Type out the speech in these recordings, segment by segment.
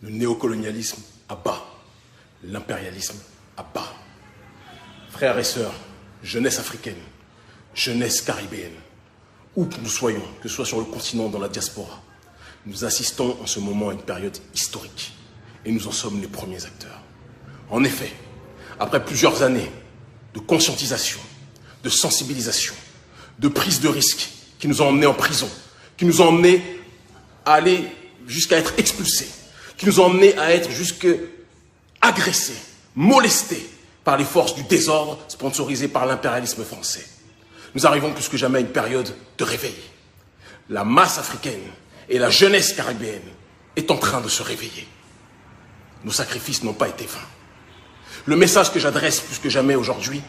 Le néocolonialisme à bas, l'impérialisme à bas. Frères et sœurs, jeunesse africaine, jeunesse caribéenne, où que nous soyons, que ce soit sur le continent ou dans la diaspora, nous assistons en ce moment à une période historique et nous en sommes les premiers acteurs. En effet, après plusieurs années de conscientisation, de sensibilisation, de prise de risque qui nous ont emmenés en prison, qui nous ont emmenés à aller jusqu'à être expulsés, qui nous ont emmenés à être jusqu'à agressés, molestés par les forces du désordre sponsorisées par l'impérialisme français. Nous arrivons plus que jamais à une période de réveil. La masse africaine et la jeunesse caribéenne est en train de se réveiller. Nos sacrifices n'ont pas été vains. Le message que j'adresse plus que jamais aujourd'hui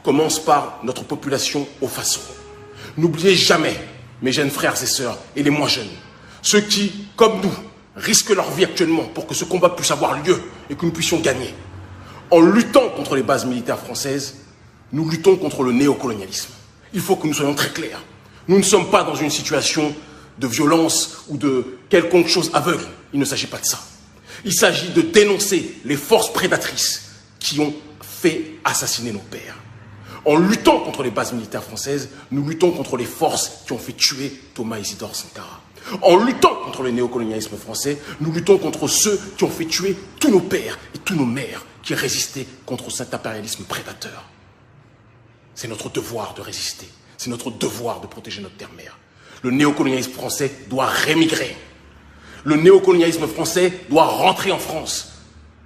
commence par notre population au faso. N'oubliez jamais, mes jeunes frères et sœurs, et les moins jeunes, ceux qui, comme nous, risquent leur vie actuellement pour que ce combat puisse avoir lieu et que nous puissions gagner. En luttant contre les bases militaires françaises, nous luttons contre le néocolonialisme. Il faut que nous soyons très clairs. Nous ne sommes pas dans une situation de violence ou de quelconque chose aveugle. Il ne s'agit pas de ça. Il s'agit de dénoncer les forces prédatrices qui ont fait assassiner nos pères. En luttant contre les bases militaires françaises, nous luttons contre les forces qui ont fait tuer Thomas Isidore Sankara. En luttant contre le néocolonialisme français, nous luttons contre ceux qui ont fait tuer tous nos pères et tous nos mères qui résistaient contre cet impérialisme prédateur. C'est notre devoir de résister. C'est notre devoir de protéger notre terre-mère. Le néocolonialisme français doit rémigrer. Le néocolonialisme français doit rentrer en France.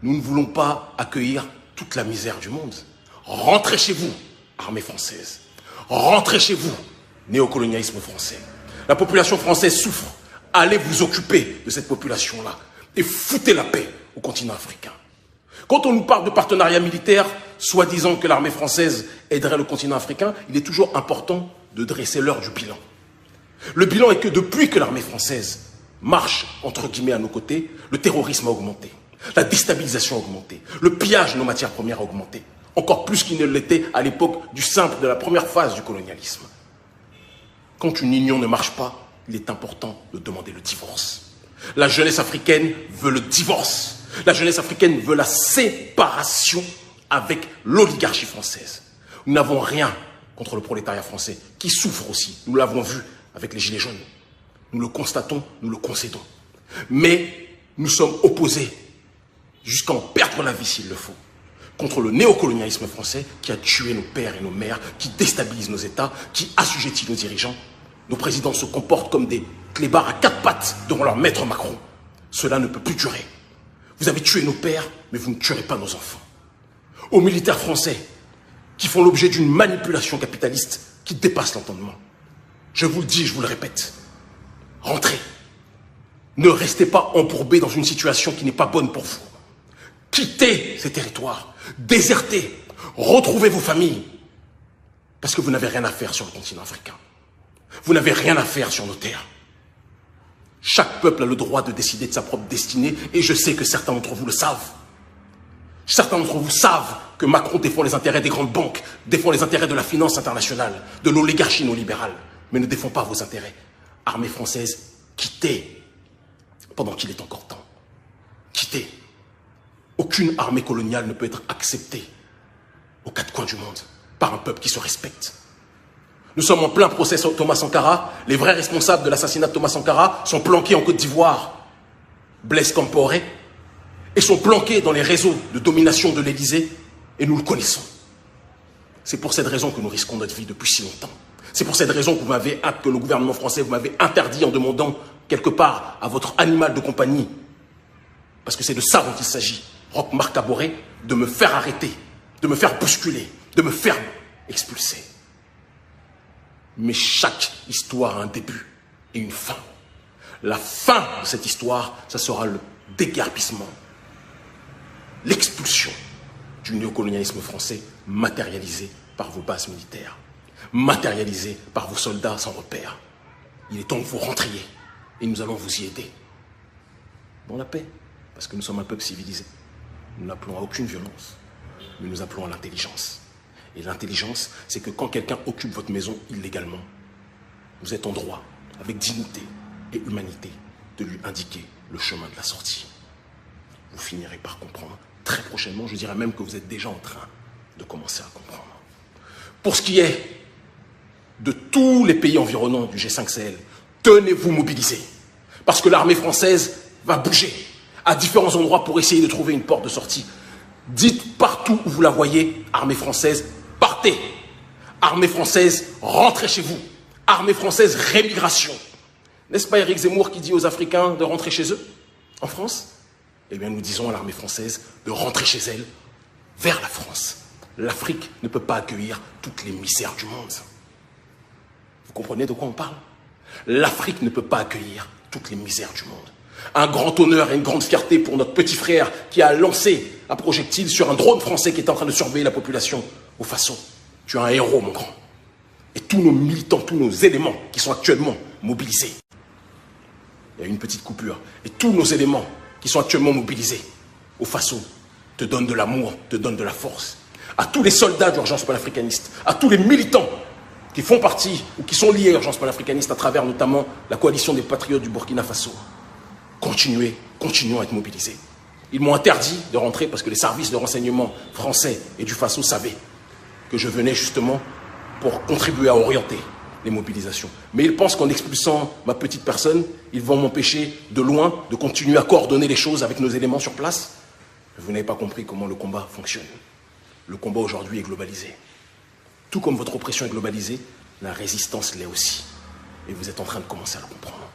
Nous ne voulons pas accueillir toute la misère du monde. Rentrez chez vous, armée française. Rentrez chez vous, néocolonialisme français. La population française souffre. Allez vous occuper de cette population-là et foutez la paix au continent africain. Quand on nous parle de partenariat militaire, soi-disant que l'armée française aiderait le continent africain, il est toujours important de dresser l'heure du bilan. Le bilan est que depuis que l'armée française marche, entre guillemets, à nos côtés, le terrorisme a augmenté, la déstabilisation a augmenté, le pillage de nos matières premières a augmenté, encore plus qu'il ne l'était à l'époque de la première phase du colonialisme. Quand une union ne marche pas, il est important de demander le divorce. La jeunesse africaine veut le divorce. La jeunesse africaine veut la séparation avec l'oligarchie française. Nous n'avons rien contre le prolétariat français, qui souffre aussi. Nous l'avons vu avec les Gilets jaunes. Nous le constatons, nous le concédons. Mais nous sommes opposés, jusqu'à en perdre la vie s'il le faut, contre le néocolonialisme français qui a tué nos pères et nos mères, qui déstabilise nos États, qui assujettit nos dirigeants. Nos présidents se comportent comme des clébards à quatre pattes devant leur maître Macron. Cela ne peut plus durer. Vous avez tué nos pères, mais vous ne tuerez pas nos enfants. Aux militaires français, qui font l'objet d'une manipulation capitaliste qui dépasse l'entendement. Je vous le dis, je vous le répète. Rentrez. Ne restez pas embourbés dans une situation qui n'est pas bonne pour vous. Quittez ces territoires. Désertez. Retrouvez vos familles. Parce que vous n'avez rien à faire sur le continent africain. Vous n'avez rien à faire sur nos terres. Chaque peuple a le droit de décider de sa propre destinée et je sais que certains d'entre vous le savent. Certains d'entre vous savent que Macron défend les intérêts des grandes banques, défend les intérêts de la finance internationale, de l'oligarchie néolibérale, mais ne défend pas vos intérêts. Armée française, quittez pendant qu'il est encore temps. Quittez. Aucune armée coloniale ne peut être acceptée aux quatre coins du monde par un peuple qui se respecte. Nous sommes en plein procès sur Thomas Sankara. Les vrais responsables de l'assassinat de Thomas Sankara sont planqués en Côte d'Ivoire. Blaise Compaoré. Et sont planqués dans les réseaux de domination de l'Élysée. Et nous le connaissons. C'est pour cette raison que nous risquons notre vie depuis si longtemps. C'est pour cette raison que le gouvernement français vous m'avez interdit en demandant quelque part à votre animal de compagnie, parce que c'est de ça dont il s'agit, Roch Marc Kaboré, de me faire arrêter, de me faire bousculer, de me faire expulser. Mais chaque histoire a un début et une fin. La fin de cette histoire, ça sera le déguerpissement, l'expulsion du néocolonialisme français matérialisé par vos bases militaires, matérialisé par vos soldats sans repère. Il est temps que vous rentriez et nous allons vous y aider. Dans la paix, parce que nous sommes un peuple civilisé. Nous n'appelons à aucune violence, mais nous appelons à l'intelligence. Et l'intelligence, c'est que quand quelqu'un occupe votre maison illégalement, vous êtes en droit, avec dignité et humanité, de lui indiquer le chemin de la sortie. vous finirez par comprendre. Très prochainement, je dirais même que vous êtes déjà en train de commencer à comprendre. Pour ce qui est de tous les pays environnants du G5 Sahel, tenez-vous mobilisés. Parce que l'armée française va bouger à différents endroits pour essayer de trouver une porte de sortie. Dites partout où vous la voyez, armée française, partez. Armée française, rentrez chez vous. Armée française, rémigration. N'est-ce pas Éric Zemmour qui dit aux Africains de rentrer chez eux, en France? Eh bien, nous disons à l'armée française de rentrer chez elle, vers la France. L'Afrique ne peut pas accueillir toutes les misères du monde. Vous comprenez de quoi on parle? L'Afrique ne peut pas accueillir toutes les misères du monde. Un grand honneur et une grande fierté pour notre petit frère qui a lancé un projectile sur un drone français qui est en train de surveiller la population au Faso. Tu es un héros, mon grand. Et tous nos militants, tous nos éléments qui sont actuellement mobilisés. Il y a une petite coupure. Et tous nos éléments qui sont actuellement mobilisés au Faso te donnent de l'amour, te donnent de la force. À tous les soldats d'Urgence panafricaniste, à tous les militants qui font partie ou qui sont liés à Urgence panafricaniste à travers notamment la coalition des patriotes du Burkina Faso. Continuons à être mobilisés. Ils m'ont interdit de rentrer parce que les services de renseignement français et du Faso savaient que je venais justement pour contribuer à orienter les mobilisations. Mais ils pensent qu'en expulsant ma petite personne, ils vont m'empêcher de loin de continuer à coordonner les choses avec nos éléments sur place. Vous n'avez pas compris comment le combat fonctionne. Le combat aujourd'hui est globalisé. Tout comme votre oppression est globalisée, la résistance l'est aussi. Et vous êtes en train de commencer à le comprendre.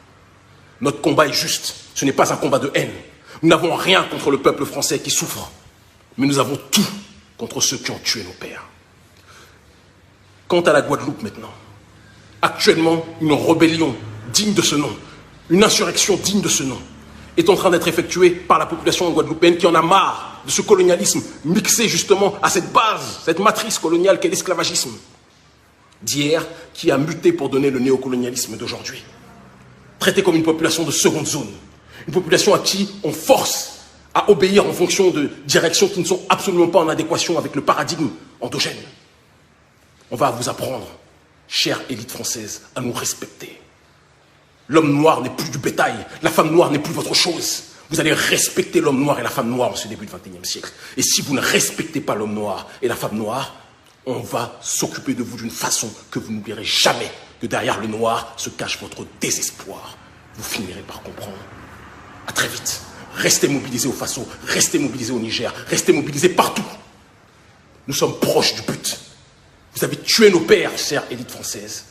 Notre combat est juste. Ce n'est pas un combat de haine. Nous n'avons rien contre le peuple français qui souffre. Mais nous avons tout contre ceux qui ont tué nos pères. Quant à la Guadeloupe maintenant, actuellement, une rébellion digne de ce nom, une insurrection digne de ce nom, est en train d'être effectuée par la population guadeloupéenne qui en a marre de ce colonialisme mixé justement à cette base, cette matrice coloniale qu'est l'esclavagisme d'hier qui a muté pour donner le néocolonialisme d'aujourd'hui. Traité comme une population de seconde zone, une population à qui on force à obéir en fonction de directions qui ne sont absolument pas en adéquation avec le paradigme endogène. On va vous apprendre, chère élite française, à nous respecter. L'homme noir n'est plus du bétail, la femme noire n'est plus votre chose. Vous allez respecter l'homme noir et la femme noire en ce début du XXIe siècle. Et si vous ne respectez pas l'homme noir et la femme noire, on va s'occuper de vous d'une façon que vous n'oublierez jamais que derrière le noir se cache votre désespoir. Vous finirez par comprendre. À très vite. Restez mobilisés au Faso, restez mobilisés au Niger, restez mobilisés partout. Nous sommes proches du but. Vous avez tué nos pères, chère élite française,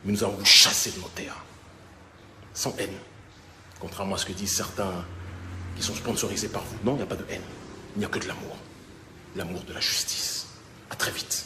mais nous allons vous chasser de nos terres. Sans haine. Contrairement à ce que disent certains qui sont sponsorisés par vous. Non, il n'y a pas de haine. Il n'y a que de l'amour. L'amour de la justice. À très vite.